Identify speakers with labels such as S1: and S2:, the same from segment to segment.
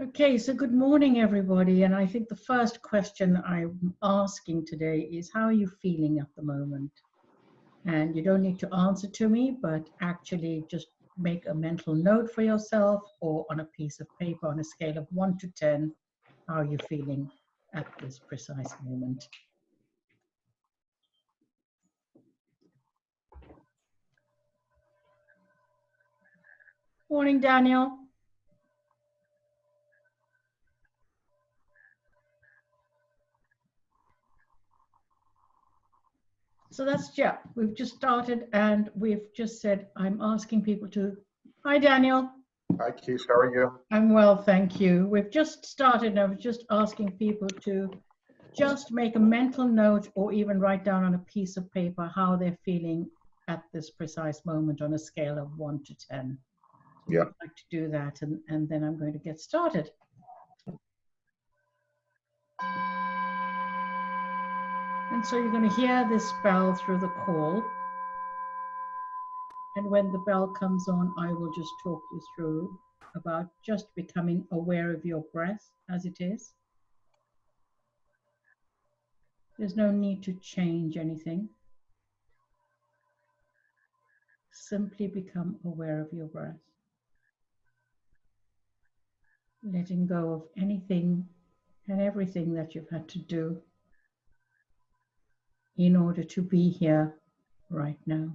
S1: Okay, so good morning, everybody. And I think the first question I'm asking today is, how are you feeling at the moment? And you don't need to answer to me, but actually just make a mental note for yourself or on a piece of paper on a scale of 1 to 10, how are you feeling at this precise moment? Morning, Daniel. So that's Jeff. We've just started and we've just said, I'm asking people to, hi, Daniel.
S2: Hi, Kish. How are you?
S1: I'm well, thank you. We've just started and I was just asking people to just make a mental note or even write down on a piece of paper how they're feeling at this precise moment on a scale of 1 to 10. So
S2: Yeah.
S1: I'd like to do that and then I'm going to get started. And so you're going to hear this bell through the call. And when the bell comes on, I will just talk you through about just becoming aware of your breath as it is. There's no need to change anything. Simply become aware of your breath. Letting go of anything and everything that you've had to do in order to be here right now.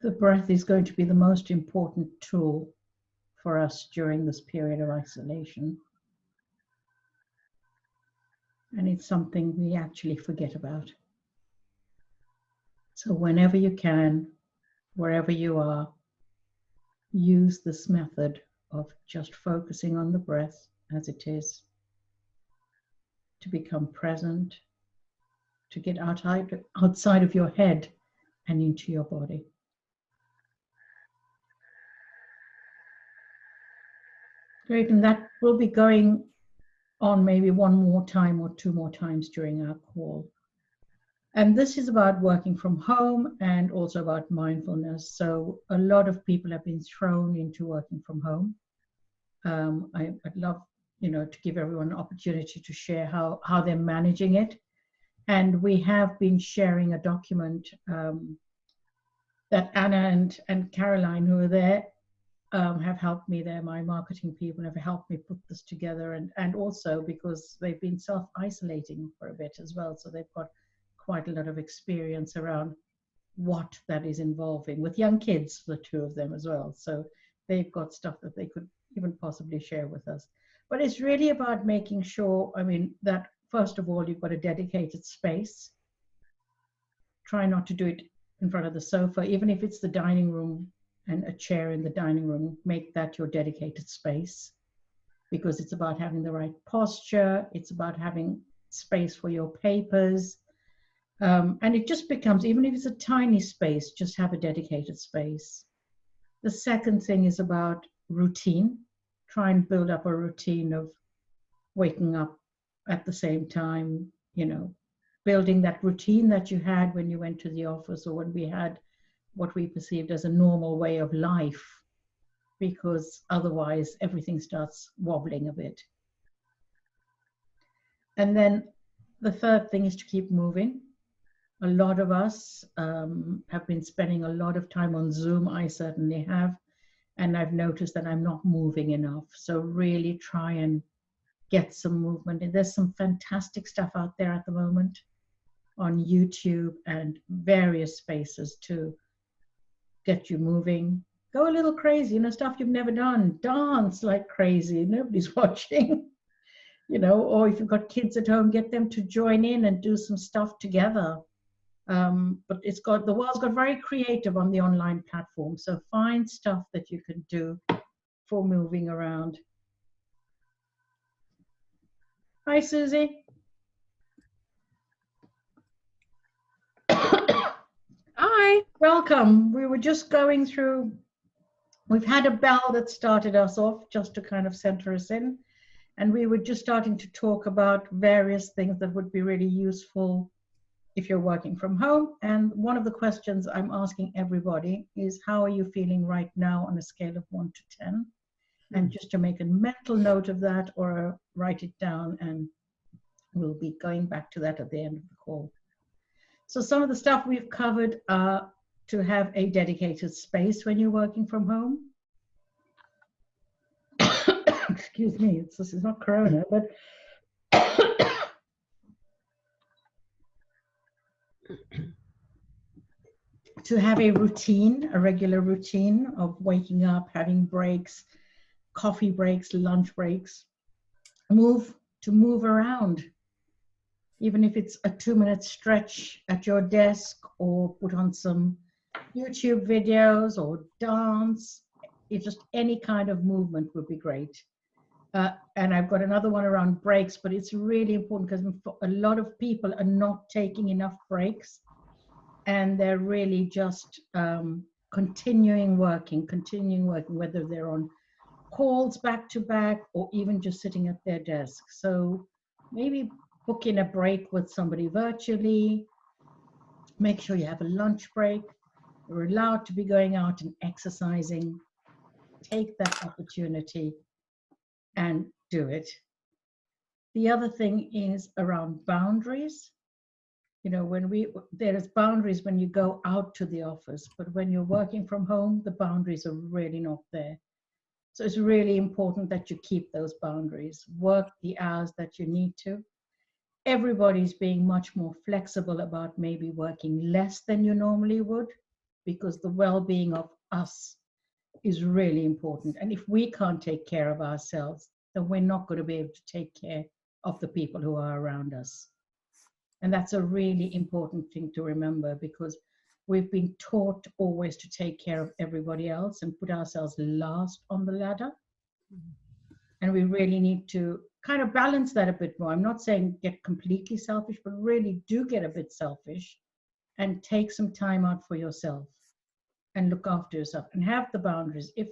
S1: The breath is going to be the most important tool for us during this period of isolation. And it's something we actually forget about. So whenever you can, wherever you are, use this method of just focusing on the breath as it is, to become present, to get outside of your head and into your body. Great, and that will be going on maybe one more time or two more times during our call. And this is about working from home and also about mindfulness. So a lot of people have been thrown into working from home. I'd love, to give everyone an opportunity to share how they're managing it. And we have been sharing a document that Anna and Caroline, who are there, have helped me. They're my marketing people, have helped me put this together, and also because they've been self-isolating for a bit as well, so they've got quite a lot of experience around what that is involving with young kids, the two of them as well. So they've got stuff that they could even possibly share with us. But it's really about making sure, that first of all, you've got a dedicated space. Try not to do it in front of the sofa, even if it's the dining room and a chair in the dining room, make that your dedicated space, because it's about having the right posture. It's about having space for your papers. And it just becomes, even if it's a tiny space, just have a dedicated space. The second thing is about routine. Try and build up a routine of waking up at the same time, building that routine that you had when you went to the office, or when we had what we perceived as a normal way of life, because otherwise everything starts wobbling a bit. And then the third thing is to keep moving. A lot of us have been spending a lot of time on Zoom. I certainly have. And I've noticed that I'm not moving enough. So really try and get some movement. And there's some fantastic stuff out there at the moment on YouTube and various spaces to get you moving. Go a little crazy, stuff you've never done. Dance like crazy. Nobody's watching. Or if you've got kids at home, get them to join in and do some stuff together. But the world's got very creative on the online platform. So find stuff that you can do for moving around. Hi, Susie.
S3: Hi.
S1: Welcome. We were just going through, we've had a bell that started us off just to kind of center us in. And we were just starting to talk about various things that would be really useful if you're working from home. And one of the questions I'm asking everybody is, how are you feeling right now on a scale of 1 to 10? And just to make a mental note of that or write it down, and we'll be going back to that at the end of the call. So some of the stuff we've covered are to have a dedicated space when you're working from home. Excuse me, this is not Corona, but to have a routine, a regular routine of waking up, having breaks, coffee breaks, lunch breaks, to move around, even if it's a 2-minute stretch at your desk, or put on some YouTube videos or dance. It's just any kind of movement would be great. And I've got another one around breaks, but it's really important because a lot of people are not taking enough breaks, and they're really just continuing working, whether they're on calls back to back or even just sitting at their desk. So maybe book in a break with somebody virtually. Make sure you have a lunch break. You're allowed to be going out and exercising. Take that opportunity and do it. The other thing is around boundaries. You know, there's boundaries when you go out to the office, but when you're working from home, the boundaries are really not there. So it's really important that you keep those boundaries, work the hours that you need to. Everybody's being much more flexible about maybe working less than you normally would, because the well-being of us is really important. And if we can't take care of ourselves, then we're not going to be able to take care of the people who are around us. And that's a really important thing to remember, because we've been taught always to take care of everybody else and put ourselves last on the ladder. And we really need to kind of balance that a bit more. I'm not saying get completely selfish, but really do get a bit selfish and take some time out for yourself and look after yourself and have the boundaries. If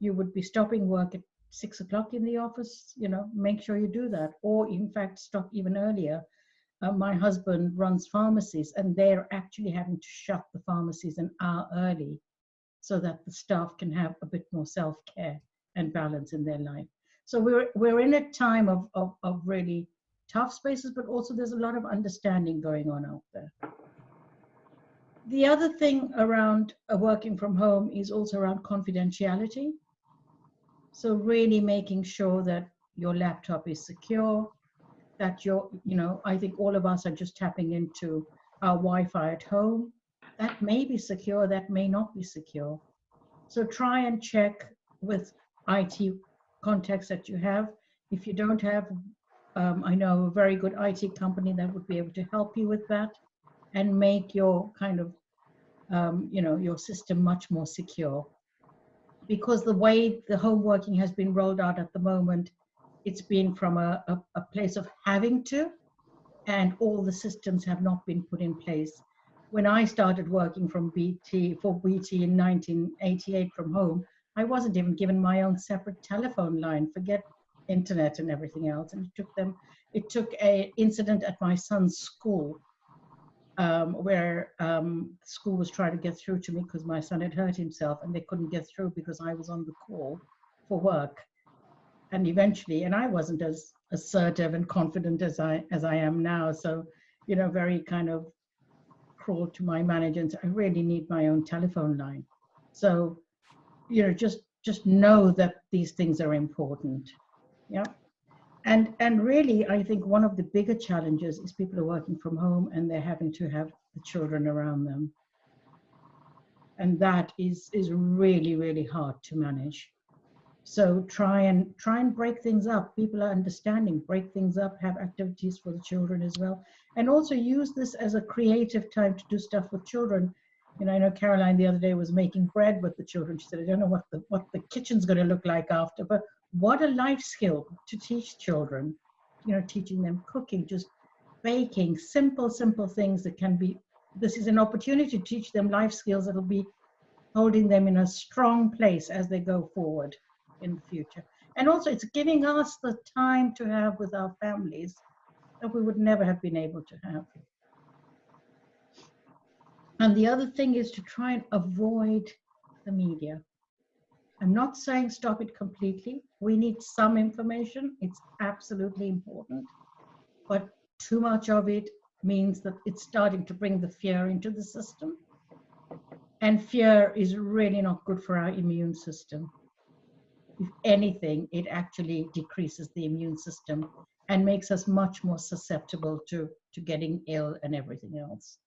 S1: you would be stopping work at 6 o'clock in the office, you know, make sure you do that. Or in fact, stop even earlier. My husband runs pharmacies, and they're actually having to shut the pharmacies an hour early so that the staff can have a bit more self-care and balance in their life. So we're in a time of really tough spaces, but also there's a lot of understanding going on out there. The other thing around working from home is also around confidentiality. So really making sure that your laptop is secure, that I think all of us are just tapping into our Wi-Fi at home. That may be secure, that may not be secure. So try and check with IT contacts that you have. If you don't have, I know a very good IT company that would be able to help you with that and make your kind of, your system much more secure. Because the way the home working has been rolled out at the moment, it's been from a place of having to, and all the systems have not been put in place. When I started working for BT in 1988 from home, I wasn't even given my own separate telephone line, forget internet and everything else. And it took an incident at my son's school where school was trying to get through to me because my son had hurt himself, and they couldn't get through because I was on the call for work. And eventually, and I wasn't as assertive and confident as I am now. So, very kind of crawled to my manager and said, I really need my own telephone line. So, just know that these things are important. Yeah. And really, I think one of the bigger challenges is people are working from home and they're having to have the children around them. And that is really, really hard to manage. So try and break things up. People are understanding, break things up, have activities for the children as well. And also use this as a creative time to do stuff with children. I know Caroline the other day was making bread with the children. She said, I don't know what the kitchen's going to look like after, but what a life skill to teach children, teaching them cooking, just baking, simple things that can be, this is an opportunity to teach them life skills that'll be holding them in a strong place as they go forward in the future. And also it's giving us the time to have with our families that we would never have been able to have. And the other thing is to try and avoid the media. I'm not saying stop it completely. We need some information. It's absolutely important. But too much of it means that it's starting to bring the fear into the system. And fear is really not good for our immune system. If anything, it actually decreases the immune system and makes us much more susceptible to getting ill and everything else.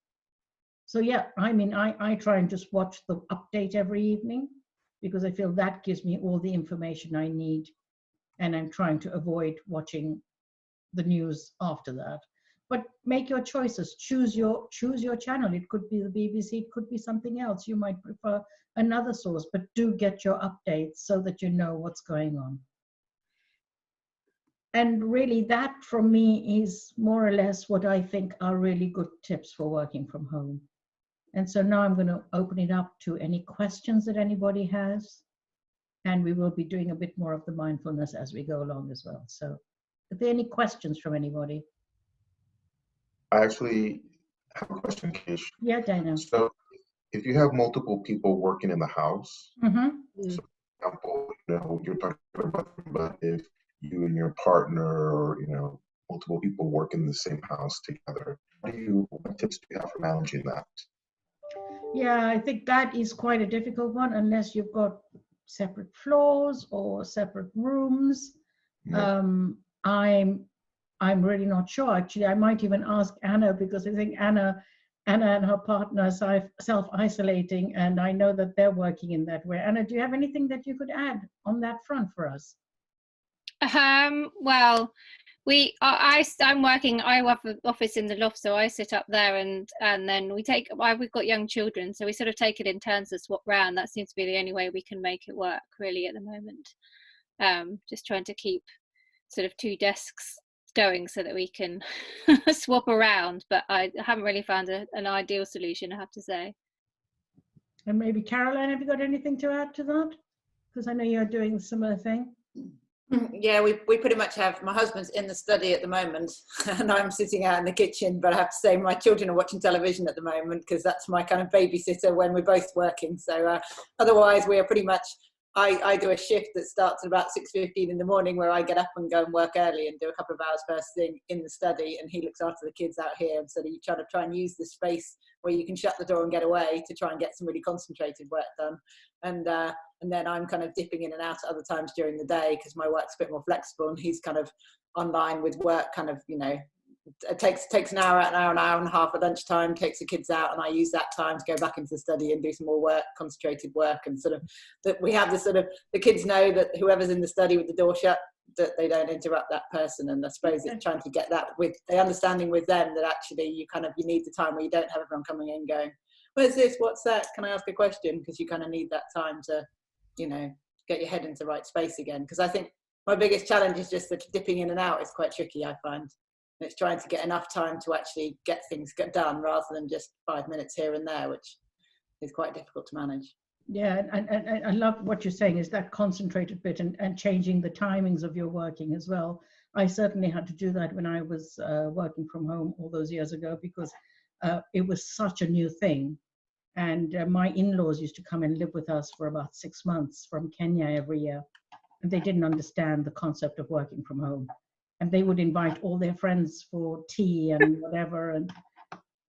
S1: So yeah, I mean, I try and just watch the update every evening because I feel that gives me all the information I need, and I'm trying to avoid watching the news after that. But make your choices. Choose your channel. It could be the BBC, it could be something else. You might prefer another source, but do get your updates so that you know what's going on. And really that from me is more or less what I think are really good tips for working from home. And so now I'm going to open it up to any questions that anybody has. And we will be doing a bit more of the mindfulness as we go along as well. So are there any questions from anybody?
S2: I actually have a question, Kish.
S1: Yeah, Dana.
S2: So if you have multiple people working in the house,
S1: Mm-hmm.
S2: so for example, you're talking about, but if you and your partner or, multiple people work in the same house together, what tips do you have for managing that?
S1: Yeah, I think that is quite a difficult one unless you've got separate floors or separate rooms.
S2: Yeah.
S1: I'm really not sure. Actually, I might even ask Anna because I think Anna and her partner are self-isolating, and I know that they're working in that way. Anna, do you have anything that you could add on that front for us?
S3: Well, I'm working. I have an office in the loft, so I sit up there, and then we've got young children, so we sort of take it in turns to swap round. That seems to be the only way we can make it work, really, at the moment. Just trying to keep sort of 2 desks going so that we can swap around, but I haven't really found an ideal solution, I have to say.
S1: And maybe Caroline, have you got anything to add to that? Because I know you're doing a similar thing.
S4: Yeah, we pretty much have, my husband's in the study at the moment and I'm sitting out in the kitchen, but I have to say my children are watching television at the moment because that's my kind of babysitter when we're both working. So otherwise we are pretty much, I do a shift that starts at about 6:15 in the morning where I get up and go and work early and do a couple of hours first thing in the study, and he looks after the kids out here. And so you try and use the space where you can shut the door and get away to try and get some really concentrated work done. And then I'm kind of dipping in and out at other times during the day because my work's a bit more flexible, and he's kind of online with work kind of, it takes an hour and a half at lunchtime, takes the kids out, and I use that time to go back into the study and do some more work, concentrated work, and sort of that we have this sort of, the kids know that whoever's in the study with the door shut, that they don't interrupt that person. And I suppose it's trying to get that with the understanding with them that actually you need the time where you don't have everyone coming in going, where's this, what's that, can I ask a question? Because you kind of need that time to, get your head into the right space again. Because I think my biggest challenge is just that dipping in and out is quite tricky, I find. It's trying to get enough time to actually get things done rather than just 5 minutes here and there, which is quite difficult to manage.
S1: Yeah, and I love what you're saying is that concentrated bit and changing the timings of your working as well. I certainly had to do that when I was working from home all those years ago because it was such a new thing. And my in-laws used to come and live with us for about 6 months from Kenya every year. And they didn't understand the concept of working from home. And they would invite all their friends for tea and whatever.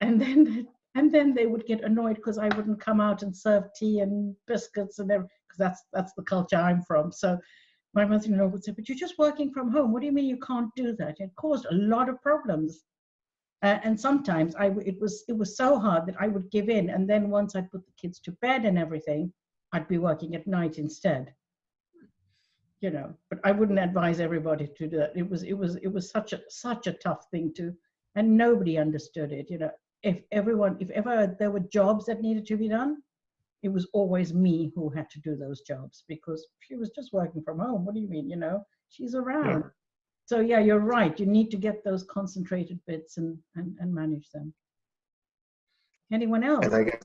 S1: And then they would get annoyed because I wouldn't come out and serve tea and biscuits and everything, because that's the culture I'm from. So my mother-in-law would say, but you're just working from home. What do you mean you can't do that? It caused a lot of problems. And sometimes it was so hard that I would give in. And then once I put the kids to bed and everything, I'd be working at night instead. But I wouldn't advise everybody to do that. It was such a tough thing to, and nobody understood it. If ever there were jobs that needed to be done, it was always me who had to do those jobs because she was just working from home. What do you mean? She's around. Yeah. So yeah, you're right. You need to get those concentrated bits and manage them. Anyone else?
S2: And I guess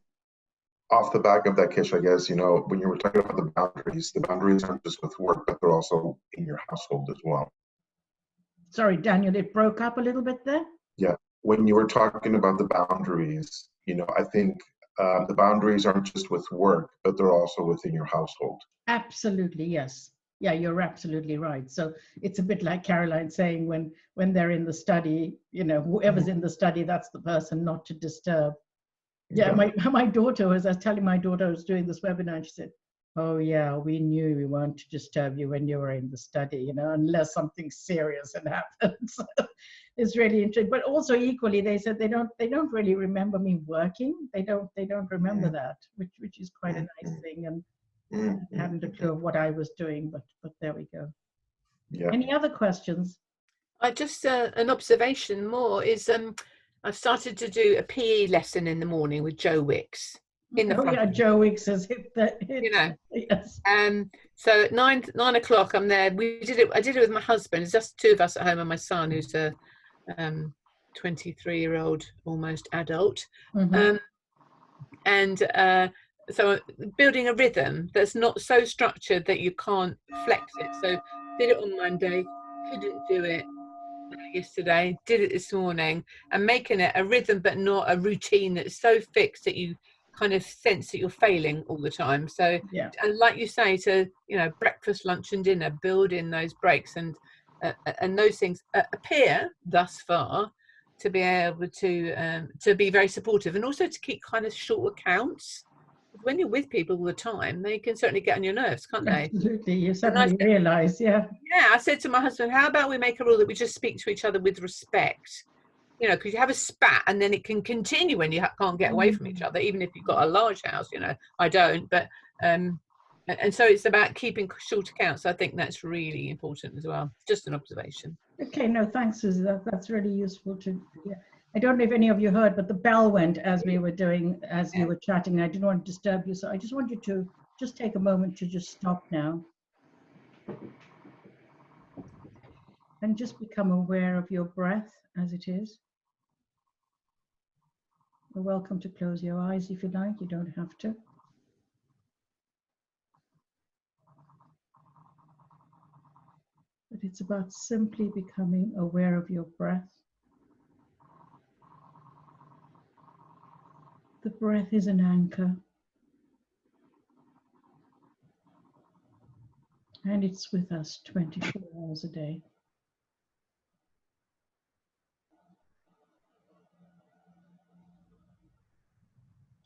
S2: off the back of that, Kish, I guess, when you were talking about the boundaries aren't just with work, but they're also in your household as well.
S1: Sorry, Daniel, it broke up a little bit there.
S2: Yeah. When you were talking about the boundaries, I think the boundaries aren't just with work, but they're also within your household.
S1: Absolutely, yes. Yeah, you're absolutely right. So it's a bit like Caroline saying when they're in the study, you know, whoever's in the study, that's the person not to disturb. Yeah, my daughter was, I was telling my daughter I was doing this webinar, and she said, oh yeah, we knew we weren't to disturb you when you were in the study, you know, unless something serious had happened. So it's really interesting. But also equally, they said they don't really remember me working. They don't remember that, which is quite a nice thing. And hadn't a clue of what I was doing, but there we go.
S2: Yeah.
S1: Any other questions?
S5: I just an observation more is I've started to do a PE lesson in the morning with Joe Wicks in the front.
S1: Yeah, Joe Wicks has hit that.
S5: You know.
S1: Yes.
S5: So at 9 o'clock I'm there. I did it with my husband. It's just two of us at home and my son, who's a 23-year-old almost adult. So building a rhythm that's not so structured that you can't flex it. So did it on Monday, couldn't do it yesterday, did it this morning, and making it a rhythm but not a routine that's so fixed that you kind of sense that you're failing all the time. So
S1: yeah,
S5: and like you say, to breakfast, lunch and dinner, build in those breaks, and those things appear thus far to be able to be very supportive, and also to keep kind of short accounts. When you're with people all the time, they can certainly get on your nerves, can't they?
S1: absolutely. You suddenly realize, yeah.
S5: I said to my husband, how about we make a rule that we just speak to each other with respect? You know, because you have a spat and then it can continue when you can't get away from each other, even if you've got a large house. You know, I don't, but and so it's about keeping short accounts. I think that's really important as well. Just an observation.
S1: Okay, no, thanks, Susie. That's really useful to hear. I don't know if any of you heard, but the bell went as we were you were chatting. I didn't want to disturb you, so I just want you to just take a moment to just stop now and just become aware of your breath as it is. You're welcome to close your eyes if you like. You don't have to. But it's about simply becoming aware of your breath. The breath is an anchor, and it's with us 24 hours a day.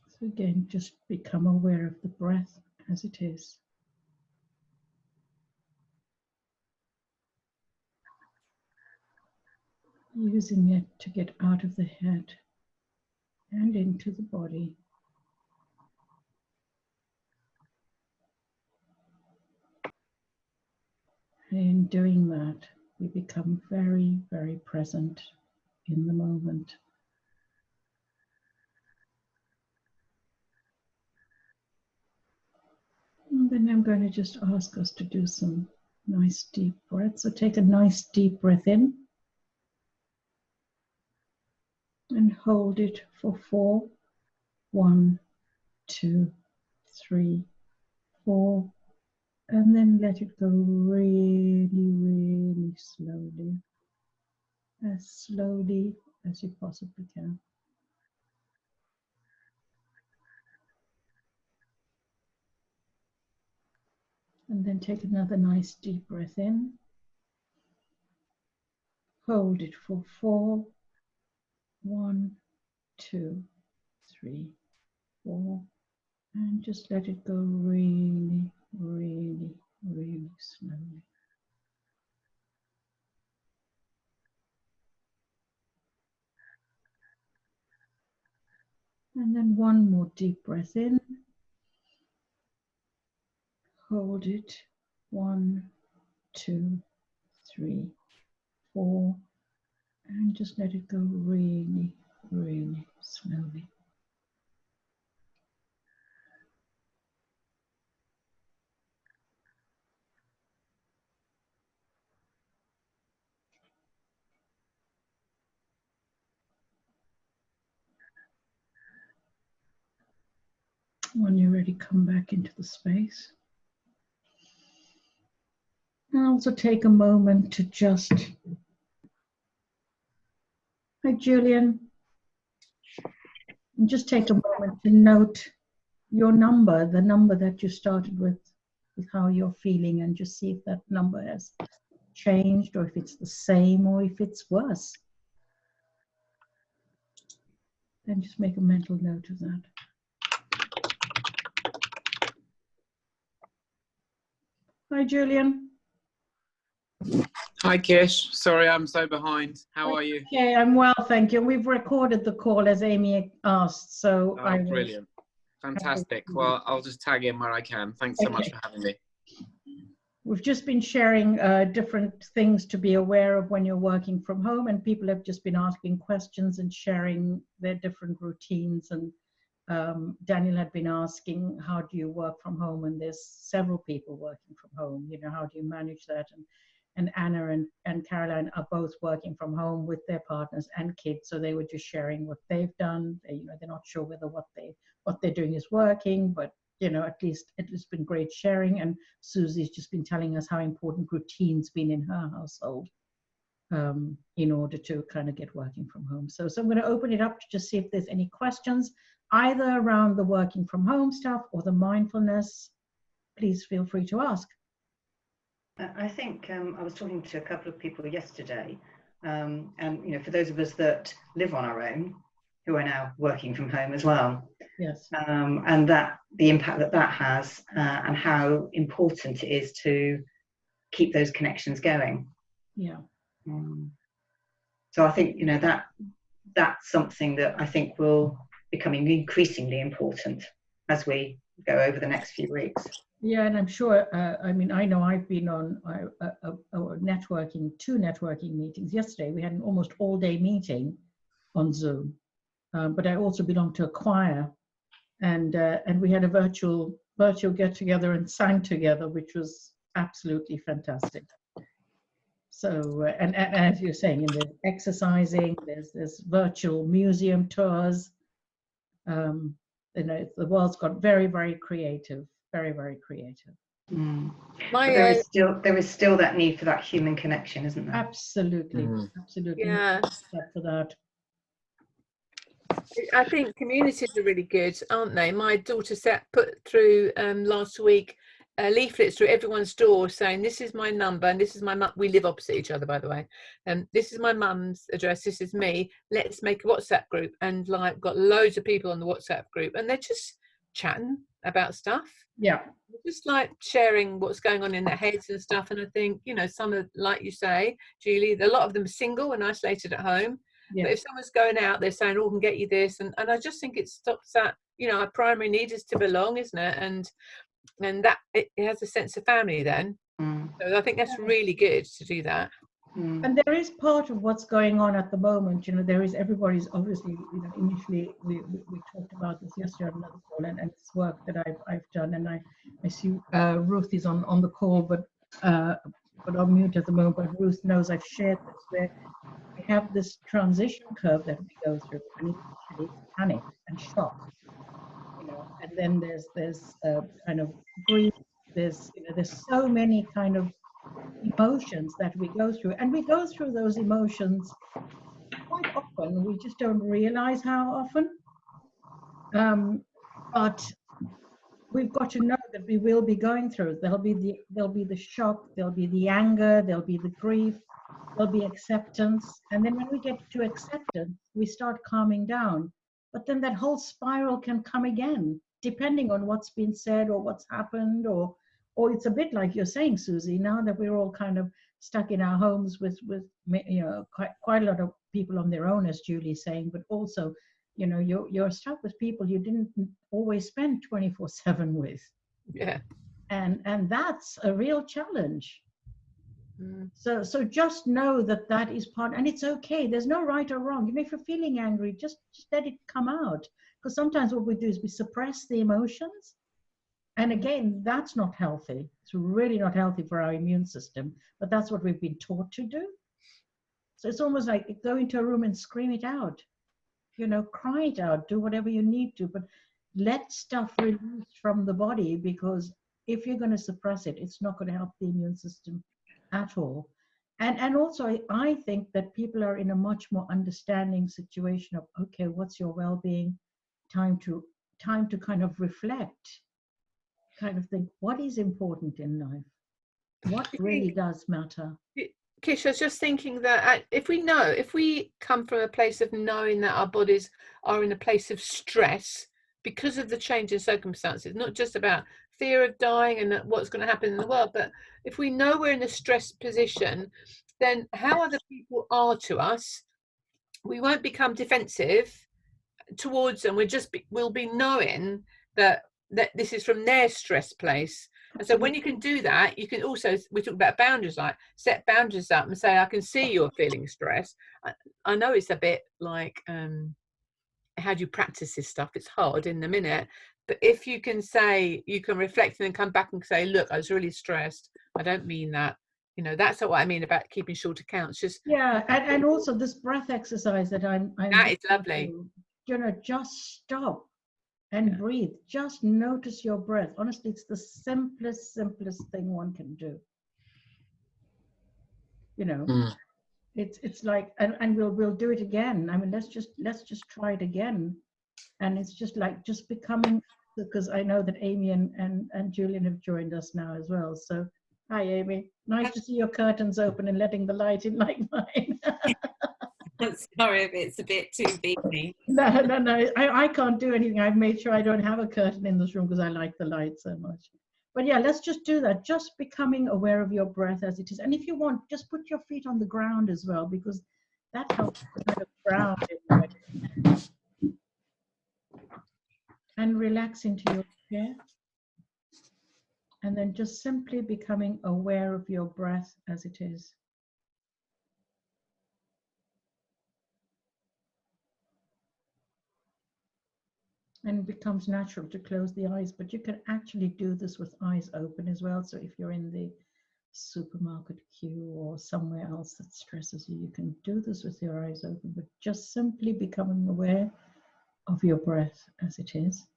S1: So again, just become aware of the breath as it is. Using it to get out of the head and into the body. And in doing that, we become very, very present in the moment. And then I'm going to just ask us to do some nice deep breaths. So take a nice deep breath in and hold it for 4. 1, 2, 3, 4. And then let it go really, really slowly as you possibly can. And then take another nice deep breath in. Hold it for 4. 1, 2, 3, 4. And just let it go really, really, really slowly. And then one more deep breath in. Hold it. 1, 2, 3, 4. And just let it go really, really slowly. When you're ready, come back into the space. And also take a moment to just... Hi, Julian. And just take a moment to note your number, the number that you started with how you're feeling, and just see if that number has changed, or if it's the same, or if it's worse. Then just make a mental note of that. Hi, Julian.
S6: Hi, Kish. Sorry, I'm so behind. How are you?
S1: Okay, I'm well, thank you. We've recorded the call as Amy asked, so
S6: Oh, brilliant. Fantastic. Well, I'll just tag in where I can. Thanks so much for having me.
S1: We've just been sharing different things to be aware of when you're working from home, and people have just been asking questions and sharing their different routines. And Daniel had been asking, how do you work from home when there's several people working from home? You know, how do you manage that? And Anna and Caroline are both working from home with their partners and kids, so they were just sharing what they've done. You know, they're not sure whether what they're doing is working, but you know, at least it's been great sharing. And Susie's just been telling us how important routine's been in her household in order to kind of get working from home. So I'm going to open it up to just see if there's any questions, either around the working from home stuff or the mindfulness. Please feel free to ask.
S7: I think I was talking to a couple of people yesterday, and you know, for those of us that live on our own, who are now working from home as well.
S1: Yes.
S7: And that the impact that has, and how important it is to keep those connections going.
S1: Yeah.
S7: So I think, you know, that's something that I think will becoming increasingly important as we go over the next few weeks.
S1: Yeah, and I'm sure, I mean, I know I've been on two networking meetings. Yesterday, we had an almost all-day meeting on Zoom, but I also belong to a choir, and we had a virtual get-together and sang together, which was absolutely fantastic. So, and as you're saying, there's exercising, there's virtual museum tours. You know, the world's got very, very creative. Very, very creative.
S7: But there is still that need for that human connection, isn't there?
S1: Absolutely, absolutely.
S5: Yeah.
S1: For that.
S5: I think communities are really good, aren't they? My daughter put through last week leaflets through everyone's door saying, this is my number and this is my mum. We live opposite each other, by the way. This is my mum's address. This is me. Let's make a WhatsApp group. And like, got loads of people on the WhatsApp group, and they're just chatting about stuff.
S1: Yeah.
S5: Just like sharing what's going on in their heads and stuff. And I think, you know, some are, like you say, Julie, a lot of them are single and isolated at home. Yeah. But if someone's going out, they're saying, oh, I can get you this. And I just think it stops that, you know, our primary need is to belong, isn't it? And that it has a sense of family then. So I think that's really good to do that.
S1: And there is part of what's going on at the moment, you know, there is, everybody's obviously, you know, initially we talked about this yesterday on another call, and it's work that I've done, and I see Ruth is on the call, but on mute at the moment, but Ruth knows I've shared this, where we have this transition curve that we go through, and initially it's panic and shock, you know, and then there's kind of grief, there's so many kind of emotions that we go through, and we go through those emotions quite often. We just don't realize how often, but we've got to know that we will be going through it. There'll be the shock, there'll be the anger, there'll be the grief, there'll be acceptance, and then when we get to acceptance, we start calming down. But then that whole spiral can come again, depending on what's been said or what's happened, or it's a bit like you're saying, Susie, now that we're all kind of stuck in our homes with you know, quite a lot of people on their own, as Julie's saying, but also, you know, you're stuck with people you didn't always spend 24/7 with.
S5: Yeah.
S1: And that's a real challenge. So just know that is part, and it's okay. There's no right or wrong. You know, if you're feeling angry, just let it come out. Because sometimes what we do is we suppress the emotions. And again, that's not healthy. It's really not healthy for our immune system, but that's what we've been taught to do. So it's almost like go into a room and scream it out, you know, cry it out, do whatever you need to, but let stuff release from the body, because if you're going to suppress it, it's not going to help the immune system at all. And also, I think that people are in a much more understanding situation of, okay, what's your well-being? time to kind of reflect, kind of think what is important in life, what really does matter.
S5: Kish, I was just thinking that if we come from a place of knowing that our bodies are in a place of stress because of the change in circumstances, not just about fear of dying and what's going to happen in the world, but if we know we're in a stressed position, then how other people are to us, we won't become defensive towards them. We'll be knowing that this is from their stress place. And so when you can do that, you can also, we talk about boundaries, like set boundaries up and say, I can see you're feeling stressed. I know it's a bit like, how do you practice this stuff? It's hard in the minute. But if you can say, you can reflect and then come back and say, look, I was really stressed. I don't mean that. You know, that's what I mean about keeping short accounts. Just
S1: and also this breath exercise that I'm
S5: that is lovely.
S1: You know, just stop and breathe. Just notice your breath. Honestly, it's the simplest thing one can do. You know, it's like, and we'll do it again. I mean, let's just try it again. And it's just like just becoming, because I know that Amy and Julian have joined us now as well. So hi, Amy. Nice to see your curtains open and letting the light in like mine.
S8: Sorry if it's a bit too beamy.
S1: No. I can't do anything. I've made sure I don't have a curtain in this room because I like the light so much. But yeah, let's just do that. Just becoming aware of your breath as it is. And if you want, just put your feet on the ground as well, because that helps kind of ground it. And relax into your chair. And then just simply becoming aware of your breath as it is. And it becomes natural to close the eyes, but you can actually do this with eyes open as well. So if you're in the supermarket queue or somewhere else that stresses you, you can do this with your eyes open, but just simply becoming aware of your breath as it is.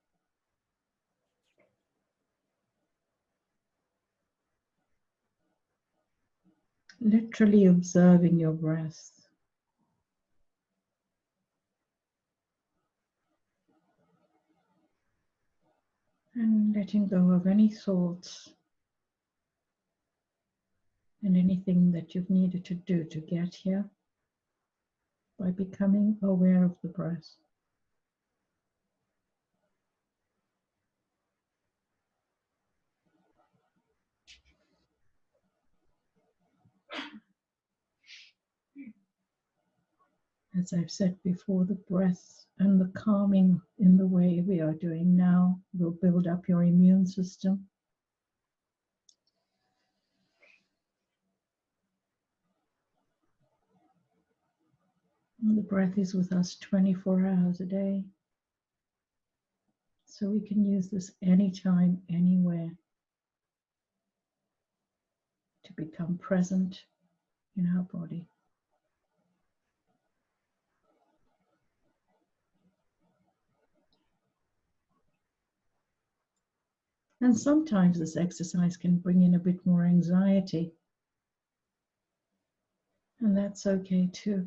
S1: Literally observing your breath. And letting go of any thoughts and anything that you've needed to do to get here by becoming aware of the breath. As I've said before, the breath and the calming in the way we are doing now will build up your immune system. And the breath is with us 24 hours a day. So we can use this anytime, anywhere to become present in our body. And sometimes this exercise can bring in a bit more anxiety. And that's okay too.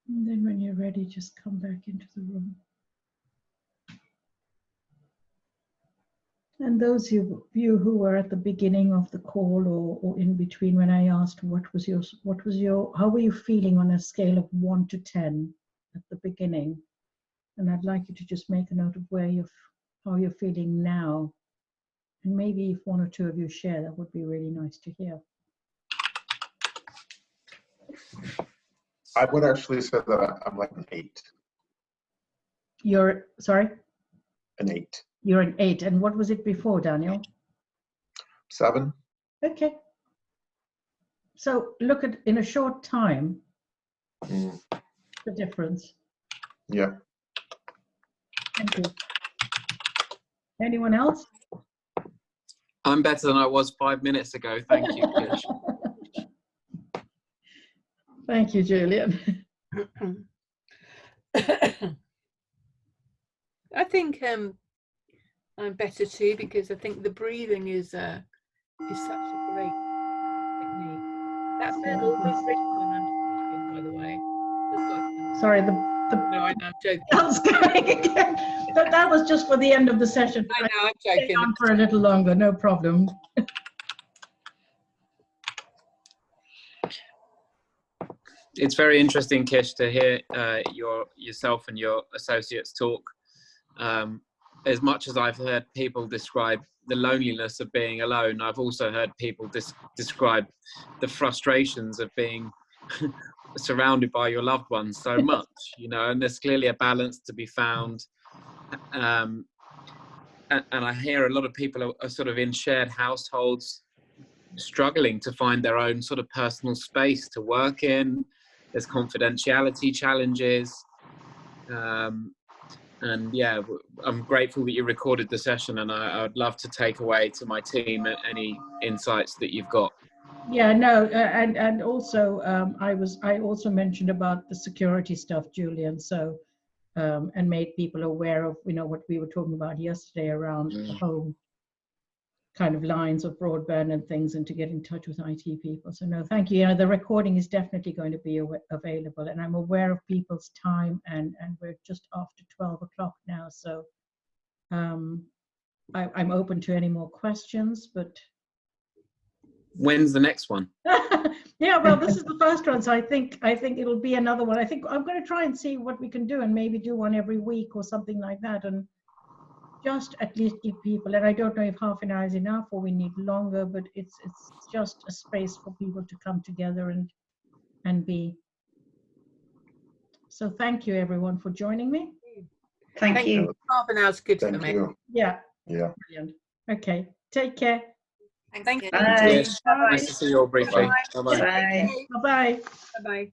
S1: And then when you're ready, just come back into the room. And those of you who were at the beginning of the call or in between when I asked how were you feeling on a scale of 1 to 10 at the beginning? And I'd like you to just make a note of how you're feeling now. And maybe if one or two of you share, that would be really nice to hear.
S2: I would actually say that I'm like an 8.
S1: You're, sorry?
S2: An 8.
S1: You're an 8. And what was it before, Daniel?
S2: 7.
S1: Okay. So look at, in a short time, the difference.
S2: Yeah.
S1: Thank you. Anyone else?
S6: I'm better than I was 5 minutes ago. Thank you, Kish.
S1: Thank you, Julian.
S5: I think I'm better too, because I think the breathing is such a great technique. That bell always rings when I'm speaking, by the way.
S1: Sorry,
S5: No, I'm joking.
S1: bell's going again. That was just for the end of the session.
S5: I know, I'm
S1: Stay
S5: joking.
S1: on for a little longer, no problem.
S6: It's very interesting, Kish, to hear yourself and your associates talk. As much as I've heard people describe the loneliness of being alone, I've also heard people describe the frustrations of being surrounded by your loved ones so much, you know, and there's clearly a balance to be found. And I hear a lot of people are sort of in shared households struggling to find their own sort of personal space to work in. There's confidentiality challenges. And yeah, I'm grateful that you recorded the session, and I'd love to take away to my team any insights that you've got.
S1: Yeah, no, and also I also mentioned about the security stuff, Julian. So and made people aware of, you know, what we were talking about yesterday around home kind of lines of broadband and things, and to get in touch with IT people. So no, thank you. You know, the recording is definitely going to be available, and I'm aware of people's time, and we're just after 12 o'clock now. So I'm open to any more questions, but.
S6: When's the next one?
S1: Yeah, well, this is the first one, so I think it'll be another one. I think I'm going to try and see what we can do, and maybe do one every week or something like that, and just at least give people, and I don't know if half an hour is enough or we need longer, but it's just a space for people to come together and be. So thank you everyone for joining me.
S7: Thank you.
S5: Half an hour's good for me.
S2: Thank you.
S1: Yeah.
S2: Yeah.
S1: Brilliant. Okay. Take care.
S8: Thank you.
S7: Bye.
S6: Nice to see you all briefly. Bye-bye.
S7: Bye.
S1: Bye-bye.
S5: Bye-bye.